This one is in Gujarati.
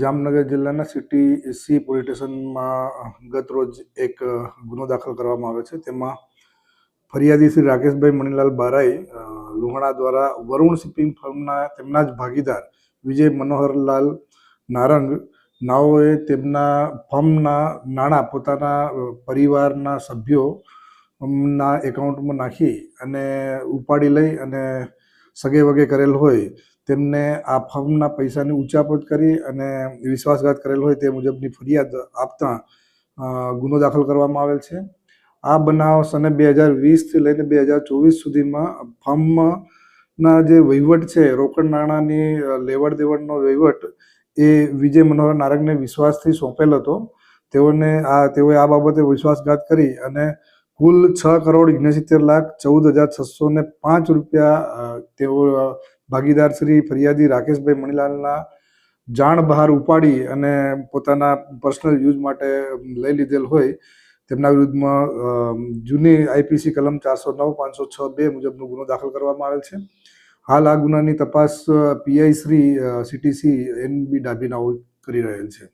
જામનગર જિલ્લાના સિટી સી પોલીસ સ્ટેશનમાં ગત રોજ એક ગુનો દાખલ કરવામાં આવ્યો છે. તેમાં ફરિયાદી શ્રી રાકેશભાઈ મણીલાલ બારાઈ લુહાણા દ્વારા વરુણ શિપિંગ ફર્મના તેમના જ ભાગીદાર વિજય મનોહરલાલ નારંગ નાઓએ તેમના ફર્મના નાણાં પોતાના પરિવારના સભ્યોના એકાઉન્ટમાં નાખી અને ઉપાડી લઈ અને સગે વગે કરેલ હોય તેમને આ ફર્મના પૈસાની ઉચાપત કરી અને વિશ્વાસઘાત કરેલ હોય તે મુજબની ફરિયાદ આપતા ગુનો દાખલ કરવામાં આવેલ છે. આ બનાવ સને 2020થી લઈને 2024 સુધીમાં ફર્મના જે વહીવટ છે, રોકડ નાણાંની લેવડ દેવડનો વહીવટ એ વિજય મનોહર નારંગને વિશ્વાસથી સોંપેલ હતો. તેઓએ આ બાબતે વિશ્વાસઘાત કરી અને કુલ 6,69,14,605 રૂપિયા તેઓ ભાગીદાર શ્રી ફરિયાદી રાકેશભાઈ મણીલાલના જાણ બહાર ઉપાડી અને પોતાના પર્સનલ યુઝ માટે લઈ લીધેલ હોય તેમના વિરુદ્ધમાં જૂની આઈપીસી કલમ 409/506(2) મુજબનો ગુનો દાખલ કરવામાં આવેલ છે. હાલ આ ગુનાની તપાસ પીઆઈ શ્રી સીટીસી એનબી ડાભીનાઓ કરી રહેલ છે.